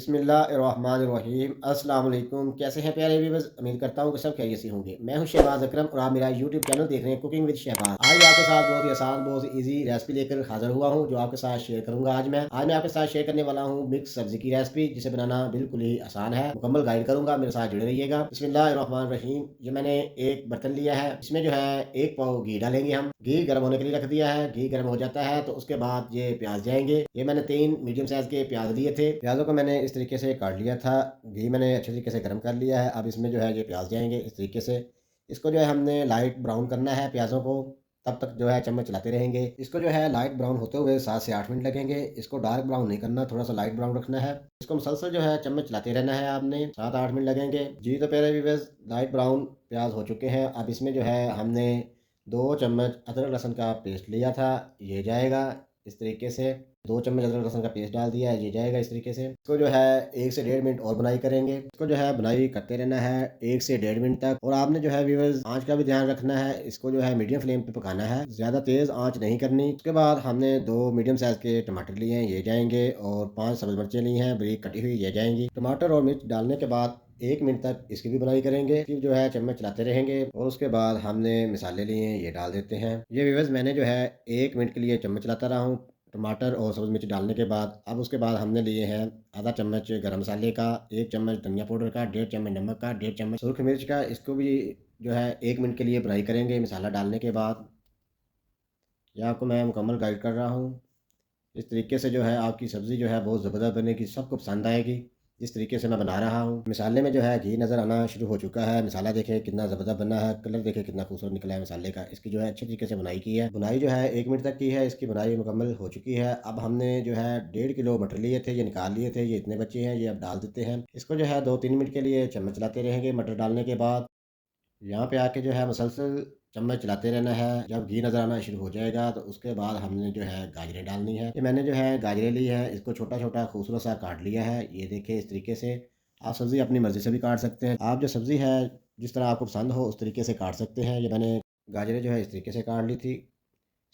बिस्मिल्लाहिर्रहमानिर्रहीम अस्सलाम वालेकुम। कैसे हैं प्यारे व्यूअर्स? उम्मीद करता हूँ कि सब खैरियत से होंगे। मैं हूं शहबाज अकरम और आप मेरा यूट्यूब चैनल देख रहे हैं कुकिंग विद शहबाज। आज आपके साथ बहुत ही आसान, बहुत ही ईजी रेसिपी लेकर हाजिर हुआ हूं जो आपके साथ शेयर करूंगा। आज मैं आपके साथ शेयर करने वाला हूं मिक्स सब्जी की रेसिपी, जिसे बनाना बिल्कुल ही आसान है। मुकम्मल गाइड करूंगा, मेरे साथ जुड़े रहिएगा। बिस्मिल्लाहिर्रहमानिर्रहीम। ये मैंने एक बर्तन लिया है, इसमें जो है एक पाव घी डालेंगे हम। घी गर्म होने के लिए रख दिया है। घी गर्म हो जाता है तो उसके बाद ये प्याज जाएंगे। ये मैंने 3 मीडियम साइज के प्याज लिए थे। प्याजों को मैंने इस तरीके से काट लिया था। घी मैंने अच्छे तरीके से गर्म कर लिया है। अब इसमें जो है ये प्याज जाएंगे इस तरीके से। इसको जो है हमने लाइट ब्राउन करना है प्याजों को। तब तक जो है चम्मच चलाते रहेंगे। इसको जो है लाइट ब्राउन होते हुए 7 से 8 मिनट लगेंगे। इसको डार्क ब्राउन नहीं करना, थोड़ा सा लाइट ब्राउन रखना है। इसको मुसलसल जो है चम्मच चलाते रहना है आपने। 7-8 मिनट लगेंगे जी। तो प्यारे व्यूअर्स, लाइट ब्राउन प्याज हो चुके हैं। अब इसमें जो है हमने 2 चम्मच अदरक लहसुन का पेस्ट लिया था, ये जाएगा इस तरीके से। 2 चम्मच अदरक लहसुन का पेस्ट डाल दिया है, ये जाएगा इस तरीके से। इसको जो है 1 से 1.5 मिनट और बनाई करेंगे। इसको जो है बनाई करते रहना है 1 से 1.5 मिनट तक। और आपने जो है व्यूअर्स आंच का भी ध्यान रखना है। इसको जो है मीडियम फ्लेम पे पकाना है, ज़्यादा तेज़ आंच नहीं करनी। उसके बाद हमने 2 मीडियम साइज़ के टमाटर लिए हैं, ये जाएंगे। और 5 सब्ज़ मिर्चें ली हैं बारीक कटी हुई, ये जाएंगी। टमाटर और मिर्च डालने के बाद 1 मिनट तक इसकी भी बनाई करेंगे। फिर जो है चम्मच चलाते रहेंगे। और उसके बाद हमने मसाले लिए हैं, ये डाल देते हैं। ये व्यूअर्स मैंने जो है 1 मिनट के लिए चम्मच चलाता रहा हूँ टमाटर और सब्ज़ मिर्च डालने के बाद। अब उसके बाद हमने लिए हैं आधा चम्मच गरम मसाले का, 1 चम्मच धनिया पाउडर का, 1.5 चम्मच नमक का, 1.5 चम्मच सुरख मिर्च का। इसको भी जो है 1 मिनट के लिए फ्राई करेंगे मसाला डालने के बाद। यह आपको मैं मुकम्मल गाइड कर रहा हूँ। इस तरीके से जो है आपकी सब्ज़ी जो है बहुत ज़बरदस्त बनेगी, सबको पसंद आएगी। इस तरीके से मैं बना रहा हूँ। मसाले में जो है घी नज़र आना शुरू हो चुका है। मसाला देखें कितना ज़बरदस्त बना है, कलर देखें कितना खूबसूरत निकला है मसाले का। इसकी जो है अच्छे तरीके से बुनाई की है। बुनाई जो है 1 मिनट तक की है, इसकी बुनाई मुकम्मल हो चुकी है। अब हमने जो है 1.5 किलो मटर लिए थे, ये निकाल लिए थे। ये इतने बचे हैं, ये अब डाल देते हैं। इसको जो है 2-3 मिनट के लिए चम्मच चलाते रहेंगे मटर डालने के बाद। यहाँ पे आके जो है मुसलसल चम्मच चलाते रहना है। जब घी नज़र आना शुरू हो जाएगा तो उसके बाद हमने जो है गाजरें डालनी है। ये मैंने जो है गाजरें ली है, इसको छोटा-छोटा खूबसूरत सा काट लिया है। ये देखिए इस तरीके से। आप सब्ज़ी अपनी मर्ज़ी से भी काट सकते हैं। आप जो सब्ज़ी है जिस तरह आपको पसंद हो उस तरीके से काट सकते हैं। ये मैंने गाजरें जो है इस तरीके से काट ली थी।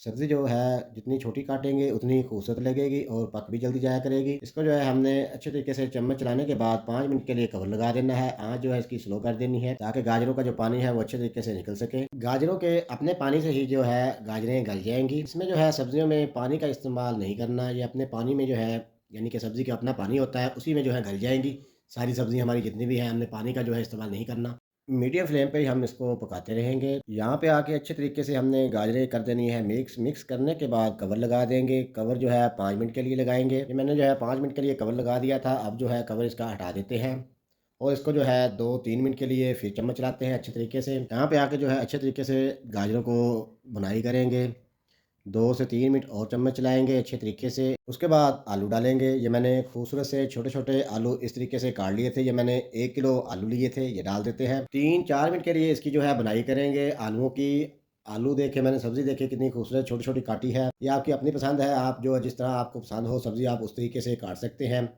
सब्ज़ी जो है जितनी छोटी काटेंगे उतनी खूबसूरत लगेगी और पक भी जल्दी जाया करेगी। इसको जो है हमने अच्छे तरीके से चम्मच चलाने के बाद 5 मिनट के लिए कवर लगा देना है। आँच जो है इसकी स्लो कर देनी है ताकि गाजरों का जो पानी है वो अच्छे तरीके से निकल सके। गाजरों के अपने पानी से ही जो है गाजरें गल जाएँगी। इसमें जो है सब्ज़ियों में पानी का इस्तेमाल नहीं करना। ये अपने पानी में जो है यानी कि सब्ज़ी का अपना पानी होता है, उसी में जो है गल जाएँगी। सारी सब्ज़ी हमारी जितनी भी हैं, हमने पानी का जो है इस्तेमाल नहीं करना। मीडियम फ्लेम पे ही हम इसको पकाते रहेंगे। यहाँ पे आके अच्छे तरीके से हमने गाजरें कर देनी है मिक्स। मिक्स करने के बाद कवर लगा देंगे। कवर जो है 5 मिनट के लिए लगाएँगे। ये मैंने जो है 5 मिनट के लिए कवर लगा दिया था। अब जो है कवर इसका हटा देते हैं और इसको जो है 2-3 मिनट के लिए फिर चम्मच चलाते हैं अच्छे तरीके से। यहाँ पे आके जो है अच्छे तरीके से गाजरों को भुनाई करेंगे। 2 से 3 मिनट और चम्मच चलाएँगे अच्छे तरीके से। उसके बाद आलू डालेंगे। ये मैंने खूबसूरत से छोटे-छोटे आलू इस तरीके से काट लिए थे। ये मैंने 1 किलो आलू लिए थे, ये डाल देते हैं। 3-4 मिनट के लिए इसकी जो है बुनाई करेंगे आलूओं की। आलू देखें, मैंने सब्ज़ी देखी कितनी खूबसूरत छोटी-छोटी काटी है। ये आपकी अपनी पसंद है, आप जो जिस तरह आपको पसंद हो सब्ज़ी आप उस तरीके से काट सकते हैं।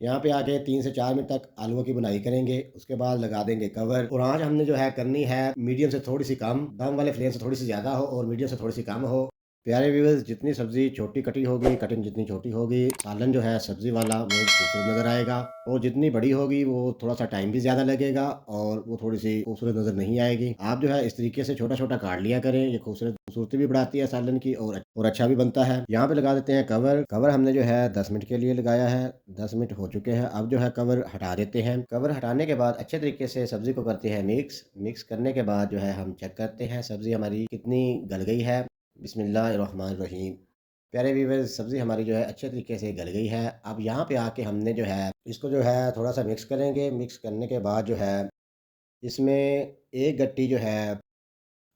यहाँ पे आके 3 से 4 मिनट तक आलूओं की बुनाई करेंगे। उसके बाद लगा देंगे कवर। और आँच हमने जो है करनी है मीडियम से थोड़ी-सी कम, दम वाले फ्लेम से थोड़ी-सी ज़्यादा हो और मीडियम से थोड़ी-सी कम हो। प्यारे व्यूअर्स, जितनी सब्ज़ी छोटी कटी होगी, कटिंग जितनी छोटी होगी, सालन जो है सब्ज़ी वाला वो खूबसूरत नज़र आएगा। और जितनी बड़ी होगी वो थोड़ा-सा टाइम भी ज़्यादा लगेगा और वो थोड़ी-सी खूबसूरत नज़र नहीं आएगी। आप जो है इस तरीके से छोटा-छोटा काट लिया करें, ये खूबसूरती भी बढ़ाती है सालन की और अच्छा भी बनता है। यहाँ पे लगा देते हैं कवर। कवर हमने जो है 10 मिनट के लिए लगाया है। 10 मिनट हो चुके हैं। अब जो है कवर हटा देते हैं। कवर हटाने के बाद अच्छे तरीके से सब्ज़ी को करते हैं मिक्स। मिक्स करने के बाद जो है हम चेक करते हैं सब्ज़ी हमारी कितनी गल गई है। बिस्मिल्लाहिर्रहमानिर्रहीम। प्यारे व्यूअर्स, सब्ज़ी हमारी जो है अच्छे तरीके से गल गई है। अब यहाँ पे आके हमने जो है इसको जो है थोड़ा-सा मिक्स करेंगे। मिक्स करने के बाद जो है इसमें 1 गट्टी जो है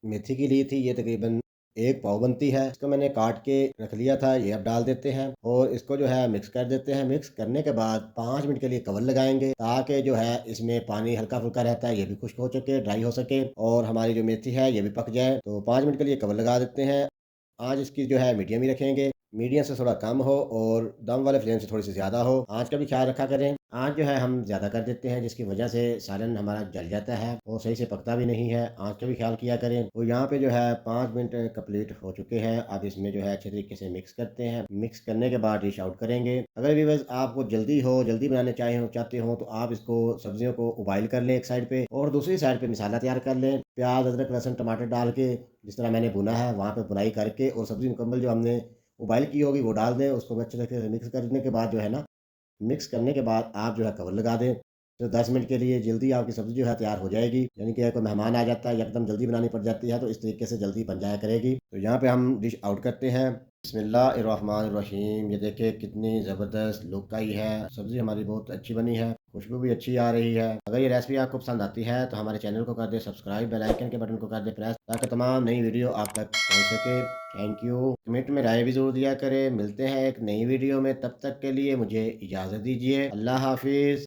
मेथी की ली थी, ये तकरीबन 1 पाव बनती है। इसको मैंने काट के रख लिया था, ये अब डाल देते हैं और इसको जो है मिक्स कर देते हैं। मिक्स करने के बाद 5 मिनट के लिए कवर लगाएँगे ताकि जो है इसमें पानी हल्का-फुल्का रहता है, ये भी खुश्क हो सके, ड्राई हो सके और हमारी जो मेथी है ये भी पक जाए। तो 5 मिनट के लिए कवर लगा देते हैं। आँच इसकी जो है मीडियम ही रखेंगे। मीडियम से थोड़ा कम हो और दम वाले फ्लेम से थोड़ी सी ज़्यादा हो। आँच का भी ख़्याल रखा करें। आँच जो है हम ज़्यादा कर देते हैं जिसकी वजह से सालन हमारा जल जाता है और सही से पकता भी नहीं है। आँच का भी ख़्याल किया करें। तो यहाँ पे जो है 5 मिनट कंप्लीट हो चुके हैं। अब इसमें जो है अच्छे तरीके से मिक्स करते हैं। मिक्स करने के बाद डिश आउट करेंगे। अगर व्यूअर्स आपको जल्दी बनाने चाहते हो तो आप इसको सब्जियों को उबाइल कर लें एक साइड पे और दूसरी साइड पे मसाला तैयार कर लें। प्याज़, अदरक, लहसुन, टमाटर डाल के जिस तरह मैंने भुना है वहाँ पे भुनाई करके और सब्ज़ी मुकम्मल जो हमने उबाइल की होगी वो डाल दें। उसको अच्छे तरीके से मिक्स करने के बाद जो है ना, मिक्स करने के बाद आप जो है कवर लगा दें। तो 10 मिनट के लिए जल्दी आपकी सब्ज़ी जो है तैयार हो जाएगी। यानी कि कोई मेहमान आ जाता है, एकदम जल्दी बनानी पड़ जाती है तो इस तरीके से जल्दी बन जाया करेगी। तो यहाँ पे हम डिश आउट करते हैं। बिस्मिल्लाहिर्रहमानिर्रहीम। ये देखिए कितनी ज़बरदस्त लुक आई है। सब्ज़ी हमारी बहुत अच्छी बनी है, खुशबू भी अच्छी आ रही है। अगर ये रेसिपी आपको पसंद आती है तो हमारे चैनल को कर दें सब्सक्राइब, बेल आइकन के बटन को कर दें प्रेस ताकि तमाम नई वीडियो आप तक पहुँच सके। Thank you. कमेंट में राय भी ज़रूर दिया करें। मिलते हैं एक नई वीडियो में, तब तक के लिए मुझे इजाज़त दीजिए। अल्लाह हाफ़िज़।